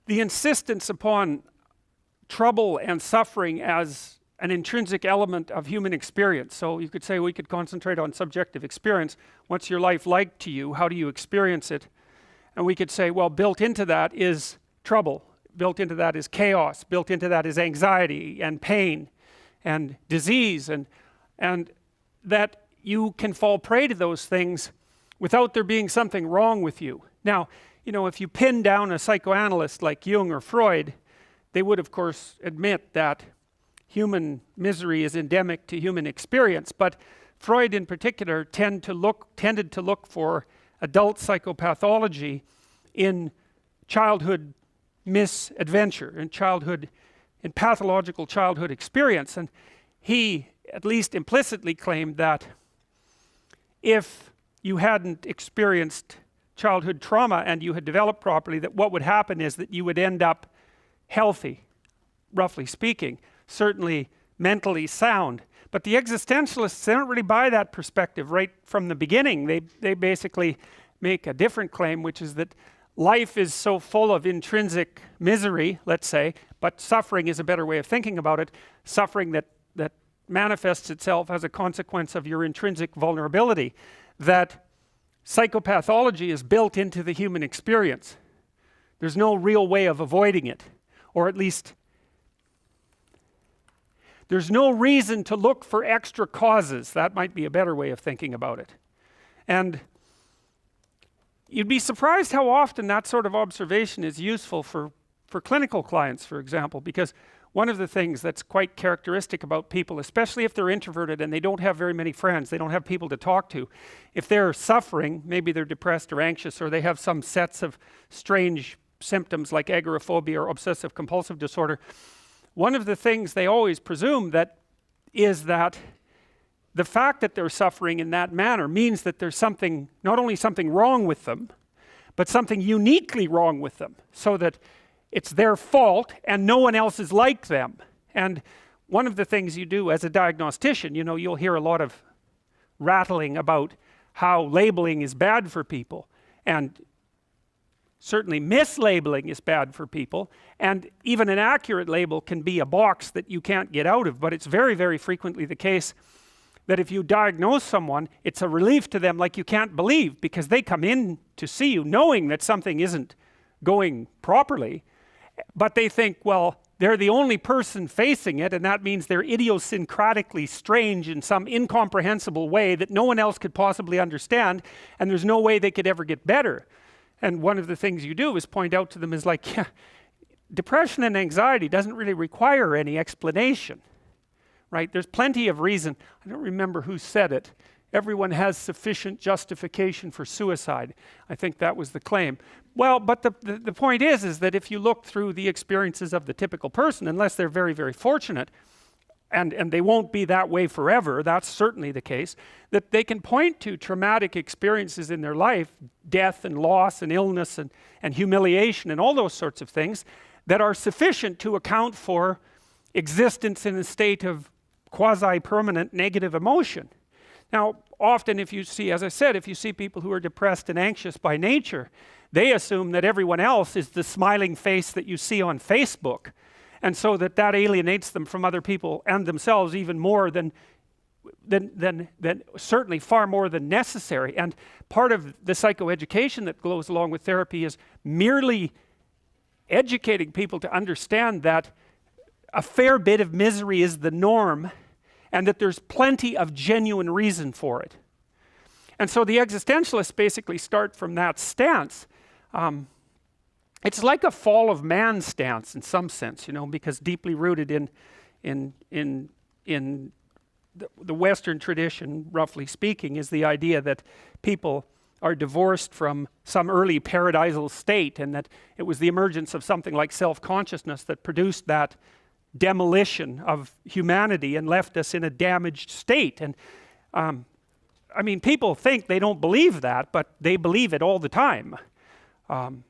the insistence upon trouble and suffering as an intrinsic element of human experience. So you could say we could concentrate on subjective experience. What's your life like to you? How do you experience it? And we could say, well, built into that is trouble. Built into that is chaos. Built into that is anxiety and pain and disease, and that you can fall prey to those things without there being something wrong with you. Now, you know, if you pin down a psychoanalyst like Jung or Freud, they would of course admit that human misery is endemic to human experience, but Freud in particular tended to look for adult psychopathology in childhood misadventure, in pathological childhood experience. And he at least implicitly claimed that if you hadn't experienced childhood trauma and you had developed properly, that what would happen is that you would end up healthy, roughly speaking, certainly mentally sound. But the existentialists, they don't really buy that perspective right from the beginning. They basically make a different claim, which is that life is so full of intrinsic misery, let's say, but suffering is a better way of thinking about it, suffering that manifests itself as a consequence of your intrinsic vulnerability, that psychopathology is built into the human experience. There's no real way of avoiding it, or at least there's no reason to look for extra causes. That might be a better way of thinking about it. And you'd be surprised how often that sort of observation is useful for clinical clients, for example, because one of the things that's quite characteristic about people, especially if they're introverted and they don't have very many friends, they don't have people to talk to, if they're suffering, maybe they're depressed or anxious, or they have some sets of strange symptoms like agoraphobia or obsessive compulsive disorder, one of the things they always presume is that the fact that they're suffering in that manner means that there's something, not only something wrong with them, but something uniquely wrong with them, so that it's their fault and no one else is like them. And one of the things you do as a diagnostician, you know, you'll hear a lot of rattling about how labeling is bad for people, and certainly mislabeling is bad for people, and even an accurate label can be a box that you can't get out of. But it's very, very frequently the case that if you diagnose someone, it's a relief to them like you can't believe, because they come in to see you knowing that something isn't going properly, but they think, well, they're the only person facing it, and that means they're idiosyncratically strange in some incomprehensible way that no one else could possibly understand, and there's no way they could ever get better. And one of the things you do is point out to them is like, yeah, depression and anxiety doesn't really require any explanation, right? There's plenty of reason. I don't remember who said it. Everyone has sufficient justification for suicide. I think that was the claim. Well, but the point is that if you look through the experiences of the typical person, unless they're very, very fortunate, and they won't be that way forever, that's certainly the case, that they can point to traumatic experiences in their life, death and loss and illness and humiliation and all those sorts of things, that are sufficient to account for existence in a state of quasi-permanent negative emotion. Now, often if you see, as I said, if you see people who are depressed and anxious by nature, they assume that everyone else is the smiling face that you see on Facebook, and so that alienates them from other people and themselves even more than certainly far more than necessary. And part of the psychoeducation that goes along with therapy is merely educating people to understand that a fair bit of misery is the norm, and that there's plenty of genuine reason for it. And so the existentialists basically start from that stance. It's like a fall of man stance in some sense, you know, because deeply rooted in the Western tradition, roughly speaking, is the idea that people are divorced from some early paradisal state, and that it was the emergence of something like self-consciousness that produced that demolition of humanity and left us in a damaged state. And I mean, people think they don't believe that, but they believe it all the time. And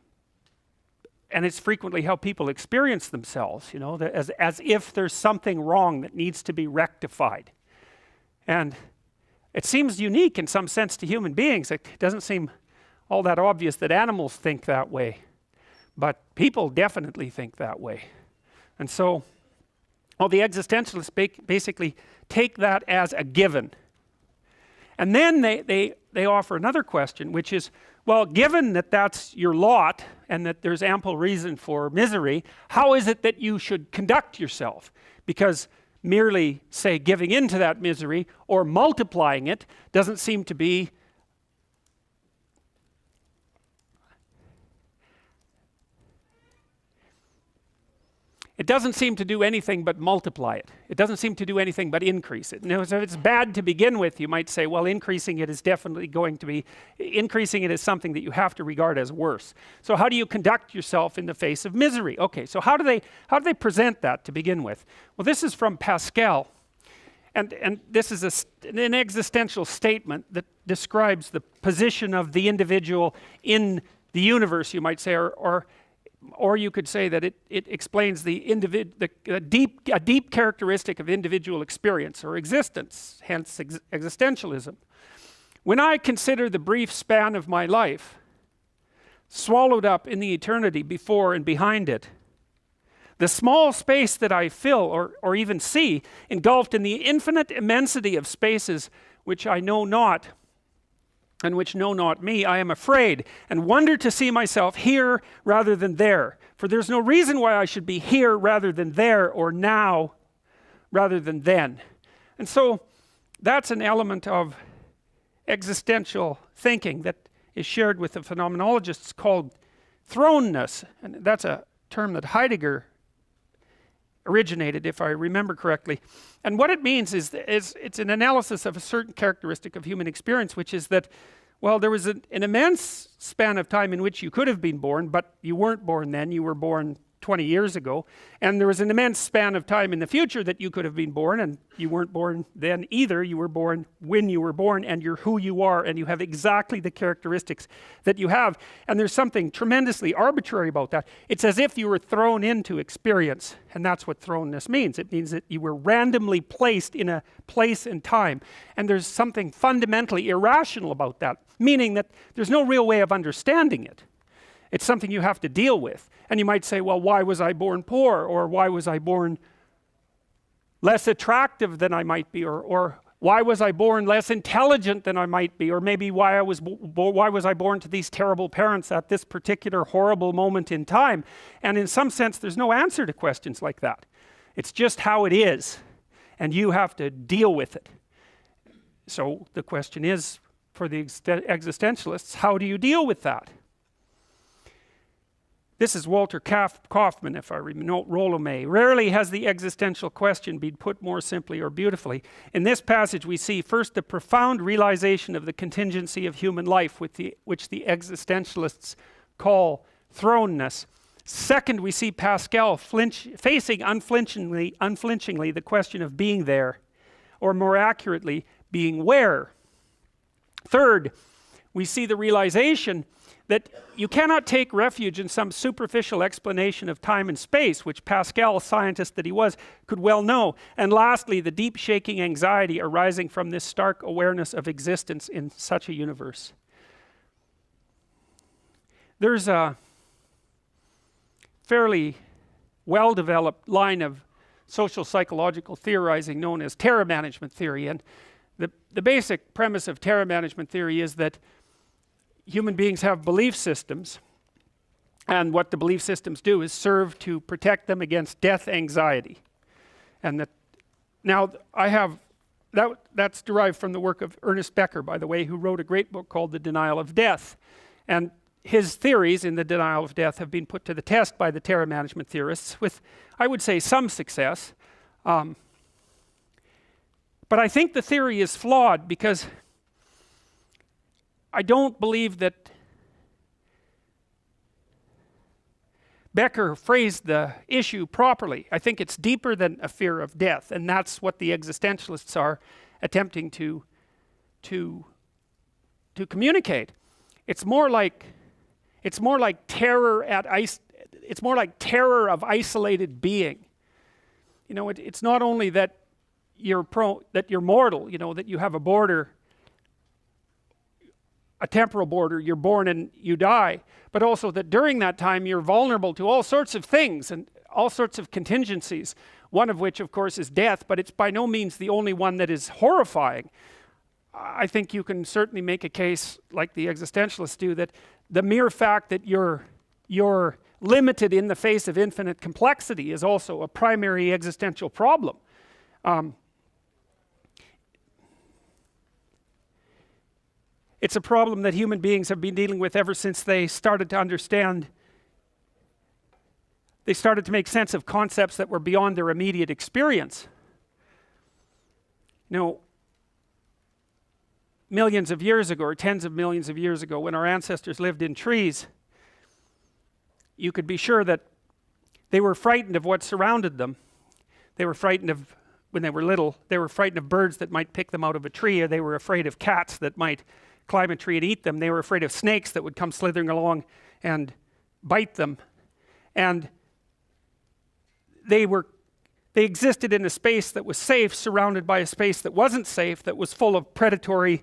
it's frequently how people experience themselves, you know, as if there's something wrong that needs to be rectified. And it seems unique in some sense to human beings. It doesn't seem all that obvious that animals think that way. but people definitely think that way. And so, well, the existentialists basically take that as a given. And then they offer another question, which is, well, given that that's your lot and that there's ample reason for misery, how is it that you should conduct yourself? Because merely, say, giving into that misery or multiplying it doesn't seem to be it doesn't seem to do anything but multiply it. It doesn't seem to do anything but increase it. Now, so if it's bad to begin with, you might say, well, increasing it is definitely going to be, increasing it is something that you have to regard as worse. So how do you conduct yourself in the face of misery? Okay, so how do they present that to begin with? Well, this is from Pascal. And this is an existential statement that describes the position of the individual in the universe, you might say, or you could say that it explains a deep characteristic of individual experience or existence, hence existentialism. When I consider the brief span of my life, swallowed up in the eternity before and behind it, the small space that I fill or even see, engulfed in the infinite immensity of spaces which I know not, and which know not me, I am afraid, and wonder to see myself here rather than there. For there's no reason why I should be here rather than there, or now rather than then. And so that's an element of existential thinking that is shared with the phenomenologists called thrownness. And that's a term that Heidegger originated, if I remember correctly. And what it means is it's an analysis of a certain characteristic of human experience, which is that, well, there was an immense span of time in which you could have been born, but you weren't born then, you were born 20 years ago. And there was an immense span of time in the future that you could have been born, and you weren't born then either. You were born when you were born, and you're who you are, and you have exactly the characteristics that you have. And there's something tremendously arbitrary about that. It's as if you were thrown into experience, and that's what thrownness means. It means that you were randomly placed in a place and time. And there's something fundamentally irrational about that, meaning that there's no real way of understanding it. It's something you have to deal with. And you might say, well, why was I born poor? Or why was I born less attractive than I might be? Or why was I born less intelligent than I might be? Or maybe why was I born to these terrible parents at this particular horrible moment in time? And in some sense, there's no answer to questions like that. It's just how it is. And you have to deal with it. So the question is, for the existentialists, how do you deal with that? This is Walter Kaufmann, if I note Rollo-May. Rarely has the existential question been put more simply or beautifully. In this passage we see first the profound realization of the contingency of human life, which the existentialists call thrownness. Second, we see Pascal facing unflinchingly the question of being there, or more accurately, being where. Third, we see the realization that you cannot take refuge in some superficial explanation of time and space, which Pascal, scientist that he was, could well know. And lastly, the deep shaking anxiety arising from this stark awareness of existence in such a universe. There's a fairly well-developed line of social psychological theorizing known as terror management theory. And the basic premise of terror management theory is that human beings have belief systems, and what the belief systems do is serve to protect them against death anxiety. And that's derived from the work of Ernest Becker, by the way, who wrote a great book called The Denial of Death. And his theories in The Denial of Death have been put to the test by the terror management theorists with, I would say, some success. But I think the theory is flawed because I don't believe that Becker phrased the issue properly. I think it's deeper than a fear of death, and that's what the existentialists are attempting to communicate. It's more like terror of isolated being. You know, it's not only that you're mortal, you know, that you have a border a temporal border, you're born and you die, but also that during that time you're vulnerable to all sorts of things and all sorts of contingencies, one of which of course is death, but it's by no means the only one that is horrifying. I think you can certainly make a case, like the existentialists do, that the mere fact that you're limited in the face of infinite complexity is also a primary existential problem. It's a problem that human beings have been dealing with ever since they started to understand, they started to make sense of concepts that were beyond their immediate experience. You know, millions of years ago, or tens of millions of years ago, when our ancestors lived in trees, you could be sure that they were frightened of what surrounded them. They were frightened of, when they were little, they were frightened of birds that might pick them out of a tree, or they were afraid of cats that might climb a tree and eat them. They were afraid of snakes that would come slithering along and bite them. And they existed in a space that was safe, surrounded by a space that wasn't safe, that was full of predatory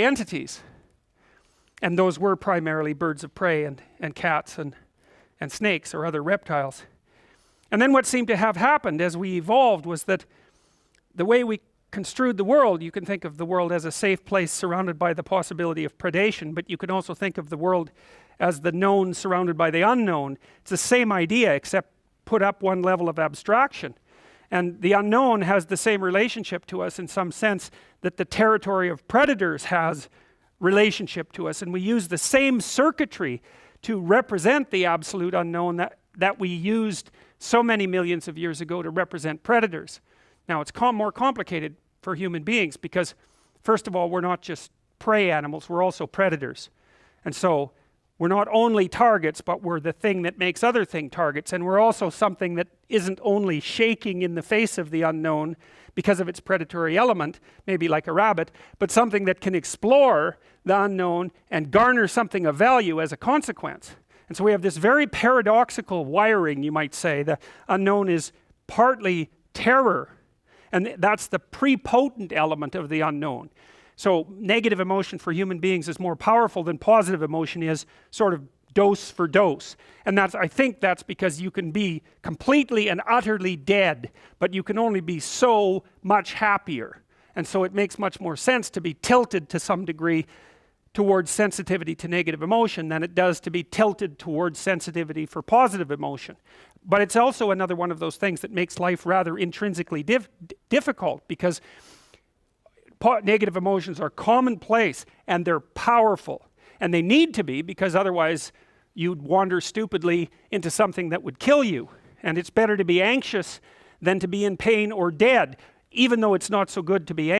entities. And those were primarily birds of prey and cats and snakes or other reptiles. And then what seemed to have happened as we evolved was that the way we construed the world, you can think of the world as a safe place surrounded by the possibility of predation, but you can also think of the world as the known surrounded by the unknown. It's the same idea, except put up one level of abstraction. And the unknown has the same relationship to us in some sense that the territory of predators has relationship to us, and we use the same circuitry to represent the absolute unknown that we used so many millions of years ago to represent predators. Now it's more complicated for human beings because, first of all, we're not just prey animals, we're also predators. And so we're not only targets, but we're the thing that makes other thing targets, and we're also something that isn't only shaking in the face of the unknown because of its predatory element, maybe like a rabbit, but something that can explore the unknown and garner something of value as a consequence. And so we have this very paradoxical wiring, you might say. The unknown is partly terror, and that's the prepotent element of the unknown. So negative emotion for human beings is more powerful than positive emotion is, sort of dose for dose. And I think that's because you can be completely and utterly dead, but you can only be so much happier. And so it makes much more sense to be tilted to some degree towards sensitivity to negative emotion than it does to be tilted towards sensitivity for positive emotion. But it's also another one of those things that makes life rather intrinsically difficult, because negative emotions are commonplace and they're powerful, and they need to be, because otherwise you'd wander stupidly into something that would kill you. And it's better to be anxious than to be in pain or dead, even though it's not so good to be anxious.